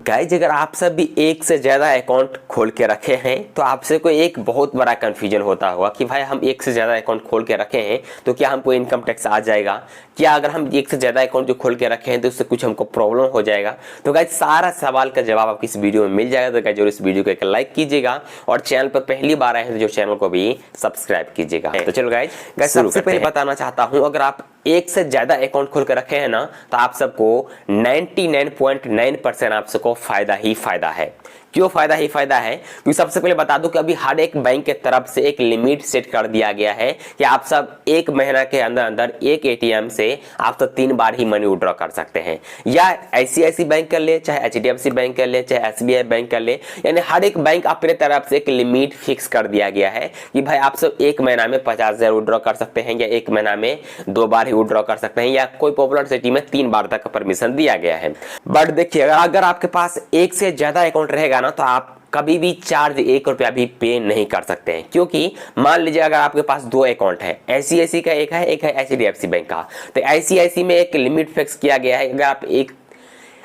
Guys, अगर आप सब भी एक से ज़्यादा अकाउंट खोल के रखे हैं तो आपसे कोई एक बहुत बड़ा कन्फ्यूजन होता होगा कि भाई हम एक से ज़्यादा अकाउंट खोल के रखे हैं तो क्या हमको इनकम टैक्स आ जाएगा, क्या अगर हम एक से ज़्यादा अकाउंट जो खोल के रखे हैं तो उससे कुछ हमको प्रॉब्लम हो जाएगा। तो गाइज सारा सवाल का जवाब आपको इस वीडियो में मिल जाएगा। तो गाइज जरूर इस वीडियो को एक लाइक कीजिएगा और चैनल पर पहली बार आए हैं तो जो चैनल को भी सब्सक्राइब कीजिएगा। तो चलो गाइज सबसे पहले बताना चाहता हूँ, अगर आप एक से ज्यादा अकाउंट खोल कर रखे हैं ना तो आप सबको 99.9% आप सबको फायदा ही फायदा है। क्यों फायदा ही फायदा है? क्योंकि सबसे पहले बता दूं कि अभी हर एक बैंक के तरफ से एक लिमिट सेट कर दिया गया है कि आप सब एक महीना के अंदर अंदर एक एटीएम से आप सब 3 बार ही मनी विड्रॉ कर सकते हैं। या आईसीआईसी बैंक कर ले, चाहे एचडीएफसी बैंक कर ले, चाहे एसबीआई बैंक कर ले, यानी हर एक बैंक अपने तरफ से एक लिमिट फिक्स कर दिया गया है कि भाई आप सब एक महीना में 50,000 विड्रॉ कर सकते हैं, या एक महीना में 2 बार ही विड्रॉ कर सकते हैं, या कोई पॉपुलर सिटी में 3 बार तक का परमिशन दिया गया है। बट देखिए, अगर आपके पास एक से ज्यादा अकाउंट रहेगा ना तो आप कभी भी चार्ज 1 रुपया भी पे नहीं कर सकते हैं। क्योंकि मान लीजिए अगर आपके पास 2 अकाउंट है, आईसीआईसी का एक है एचडीएफसी बैंक का, तो आईसीआईसी में एक लिमिट फिक्स किया गया है। अगर आप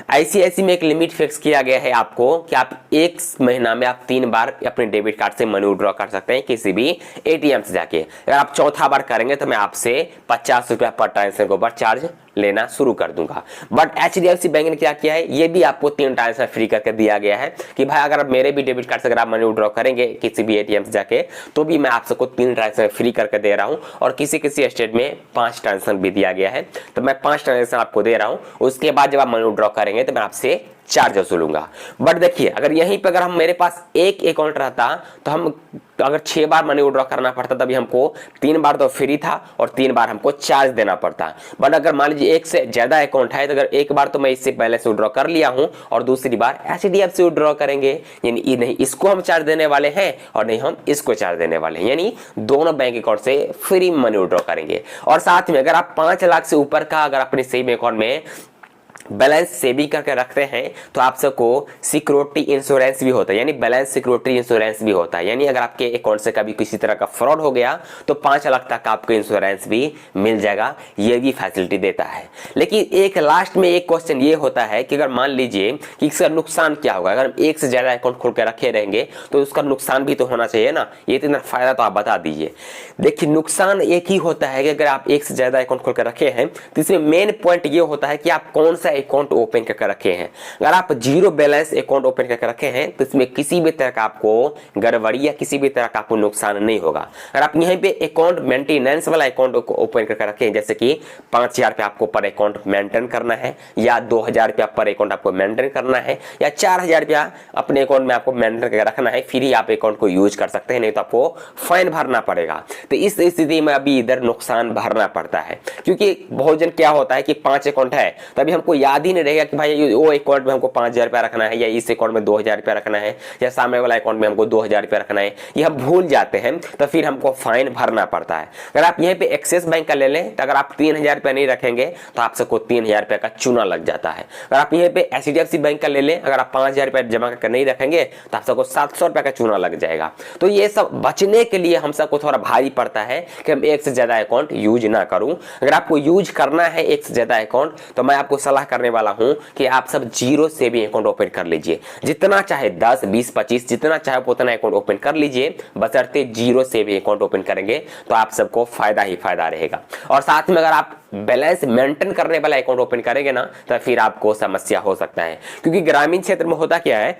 आईसीआईसी में एक लिमिट फिक्स किया गया है आपको कि आप एक महीना में आप 3 बार अपने डेबिट कार्ड से मनी विड्रॉ कर सकते हैं किसी भी एटीएम से जाके। अगर आप चौथा बार करेंगे तो मैं आपसे 50 रुपया पर ट्रांजेक्शन के ऊपर चार्ज लेना शुरू कर दूंगा। बट एचडीएफसी बैंक ने क्या किया है, ये भी आपको 3 ट्रांजेक्शन फ्री करके दिया गया है कि भाई अगर आप मेरे भी डेबिट कार्ड से अगर आप मनी विड्रॉ करेंगे किसी भी एटीएम से जाके तो भी मैं आप सबको 3 ट्रांजेक्शन फ्री करके दे रहा हूं। और किसी किसी स्टेट में 5 ट्रांजेक्शन भी दिया गया है, तो मैं 5 ट्रांजेक्शन आपको दे रहा हूं। उसके बाद जब आप मनी विड्रॉ करेंगे तो मैं आपसे चार्ज वसूलूंगा। बट देखिए, अगर यहीं पे अगर हम मेरे पास एक अकाउंट रहता तो हम अगर 6 बार मनी विड्रॉ करना पड़ता, तभी हमको 3 बार तो फ्री था और 3 बार हमको चार्ज देना पड़ता। बट अगर मान लीजिए एक से ज्यादा अकाउंट है तो अगर एक बार तो मैं इससे पहले से विड्रॉ कर लिया हूं और दूसरी बार एचडीएफसी विड्रॉ करेंगे, यानी नहीं इसको हम चार्ज देने वाले हैं और नहीं हम इसको चार्ज देने वाले हैं, यानी दोनों बैंक अकाउंट से फ्री मनी विड्रॉ करेंगे। और साथ में अगर आप 5 लाख से ऊपर का अगर अपने सेविंग अकाउंट में बैलेंस सेविंग करके रखते हैं तो आप सबको सिक्योरिटी इंश्योरेंस भी होता है, यानी बैलेंस सिक्योरिटी इंश्योरेंस भी होता है। यानी अगर आपके अकाउंट से कभी किसी तरह का फ्रॉड हो गया तो 5 लाख तक आपको इंश्योरेंस भी मिल जाएगा, ये भी फैसिलिटी देता है। लेकिन एक लास्ट में एक क्वेश्चन ये होता है कि अगर मान लीजिए कि इसका नुकसान क्या होगा, अगर हम एक से ज्यादा अकाउंट खोल के रखे रहेंगे तो उसका नुकसान भी तो होना चाहिए ना। ये इतना फायदा तो आप बता दीजिए। देखिए, नुकसान एक ही होता है कि अगर आप एक से ज्यादा अकाउंट खोल के रखे हैं तो इसमें मेन पॉइंट ये होता है कि आप कौन सा अकाउंट ओपन करके रखे हैं। अगर आप 0 बैलेंस अकाउंट ओपन करके रखे हैं तो इसमें किसी भी तरह का आपको गड़बड़ी या किसी भी तरह का आपको नुकसान नहीं होगा। अगर आप यहीं पे अकाउंट मेंटेनेंस वाला अकाउंट ओपन करके रखे हैं, जैसे कि 5,000 रुपया आपको पर अकाउंट मेंटेन करना है, या 2,000 रुपया पर अकाउंट आपको मेंटेन करना है, या 4,000 रुपया अपने अकाउंट में आपको मेंटेन करके रखना है, फिर ही आप अकाउंट को यूज कर सकते हैं, नहीं तो आपको फाइन भरना पड़ेगा। तो इस स्थिति में अभी इधर नुकसान भरना पड़ता है। क्योंकि बहुत जन क्या होता है कि 5 अकाउंट है तभी हमको याद ही नहीं रहेगा कि भाई वो अकाउंट में हमको 5,000 रुपया रखना है, या इस अकाउंट में 2,000 रुपया रखना है, या सामने वाला अकाउंट में हमको 2,000 रुपया रखना है, ये हम भूल जाते हैं तो फिर हमको फाइन भरना पड़ता है। अगर आप यहीं पे एक्सिस बैंक का ले लें तो अगर आप 3,000 रुपया नहीं रखेंगे तो आप सबको 3,000 रुपया का चूना लग जाता है। अगर आप यहीं पे एचडीएफसी बैंक का ले लें, अगर आप 5,000 रुपया जमा करके नहीं रखेंगे तो आप सबको 700 रुपया का चूना लग जाएगा। तो ये सब बचने के लिए हम सबको थोड़ा भारी पड़ता है कि हम एक से ज्यादा अकाउंट यूज ना करूं। अगर आपको यूज करना है एक से ज्यादा अकाउंट तो मैं आपको सलाह करने वाला हूं कि आप सब 0 सेविंग अकाउंट ओपन कर लीजिए। जितना चाहे 10, 20, 25 जितना चाहे उतना अकाउंट ओपन कर लीजिए, बशर्ते 0 सेविंग अकाउंट ओपन करेंगे तो आप सबको फायदा ही फायदा रहेगा। और साथ में अगर आप बैलेंस मेंटेन करने वाला अकाउंट ओपन करेंगे ना तो फिर आपको समस्या हो सकता है। क्योंकि ग्रामीण क्षेत्र में होता क्या है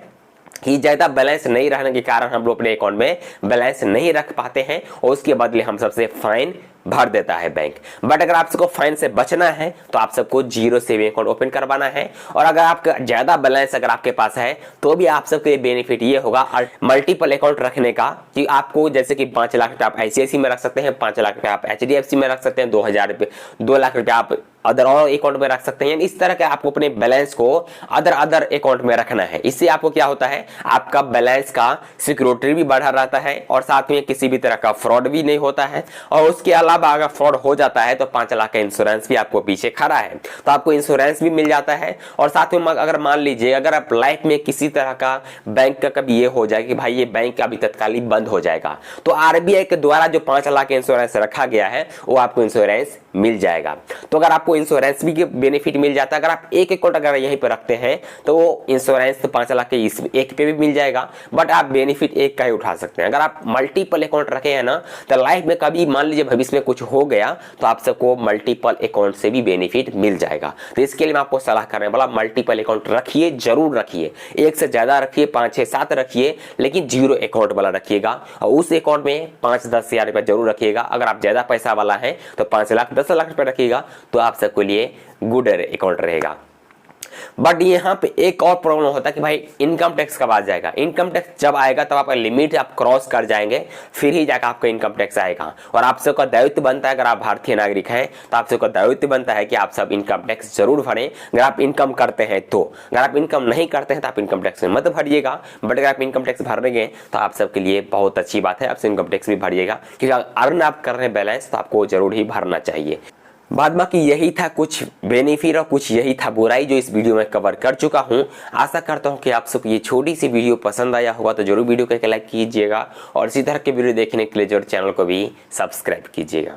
कि ज्यादा बैलेंस नहीं रहने के कारण हम लोग अपने अकाउंट में बैलेंस नहीं रख पाते हैं और उसके बदले हम सबसे फाइन भर देता है बैंक। बट अगर आप सबको फाइन से बचना है तो आप सबको 0 सेविंग अकाउंट ओपन करवाना है। और अगर आपका ज्यादा बैलेंस अगर आपके पास है तो भी आप सबको ये बेनिफिट ये होगा मल्टीपल अकाउंट रखने का, कि आपको जैसे कि 5 लाख रुपया आप आईसीआईसी में रख सकते हैं, 5 लाख रुपया आप एचडीएफसी में रख सकते हैं, 2 लाख रुपया आप अदर और अकाउंट में रख सकते हैं। इस तरह के आपको अपने बैलेंस को अदर अकाउंट में रखना है। इससे आपको क्या होता है, आपका बैलेंस का सिक्योरिटी भी बढ़ा रहता है और साथ में किसी भी तरह का फ्रॉड भी नहीं होता है। और उसके अलावा अगर फ्रॉड हो जाता है तो 5 लाख का इंश्योरेंस भी आपको पीछे खड़ा है, तो आपको इंश्योरेंस भी मिल जाता है। और साथ में अगर मान लीजिए अगर आप लाइफ में किसी तरह का बैंक का कभी ये हो जाए कि भाई ये बैंक अभी तत्कालिक बंद हो जाएगा, तो आरबीआई के द्वारा जो 5 लाख इंश्योरेंस रखा गया है वो आपको इंश्योरेंस मिल जाएगा। तो अगर आपको इंश्योरेंस भी बेनिफिट मिल जाता है, अगर आप एक अकाउंट अगर यहीं पर रखते हैं तो वो इंश्योरेंस तो 5 लाख के इस एक पे भी मिल जाएगा, बट आप बेनिफिट एक का ही उठा सकते हैं। अगर आप मल्टीपल अकाउंट रखे हैं ना, तो लाइफ में कभी मान लीजिए भविष्य में कुछ हो गया तो आप सबको मल्टीपल अकाउंट से भी बेनिफिट मिल जाएगा। तो इसके लिए मैं आपको सलाह कर रहे हैं, बोला मल्टीपल अकाउंट रखिए, जरूर रखिए, एक से ज्यादा रखिए, 5 6 7 रखिए, लेकिन जीरो अकाउंट वाला रखिएगा। और उस अकाउंट में 5-10 हजार रुपया जरूर रखिएगा। अगर आप ज्यादा पैसा वाला है तो 5 लाख 10 लाख रुपए रखिएगा, तो आप सबके लिए गुड अकाउंट रहेगा। बट यहाँ पे एक और प्रॉब्लम होता है कि भाई इनकम टैक्स कब आ जाएगा। इनकम टैक्स जब आएगा तब आपका लिमिट आप क्रॉस कर जाएंगे, फिर ही जाकर आपका इनकम टैक्स आएगा। और आप सबका दायित्व बनता है, अगर आप भारतीय नागरिक हैं तो आप सबका दायित्व बनता है कि आप सब इनकम टैक्स जरूर भरें। अगर आप इनकम करते हैं तो, अगर आप इनकम नहीं करते हैं तो आप इनकम टैक्स मत भरिएगा। बट अगर आप इनकम टैक्स भरेंगे तो आप सबके लिए बहुत अच्छी बात है, आप इनकम टैक्स भी भरिएगा, क्योंकि अर्न आप कर रहे हैं बैलेंस तो आपको जरूर ही भरना चाहिए। बाद बाकी यही था कुछ बेनिफिट और कुछ यही था बुराई जो इस वीडियो में कवर कर चुका हूं। आशा करता हूं कि आप सबको ये छोटी सी वीडियो पसंद आया होगा, तो जरूर वीडियो को लाइक कीजिएगा और इसी तरह के वीडियो देखने के लिए जरूर चैनल को भी सब्सक्राइब कीजिएगा।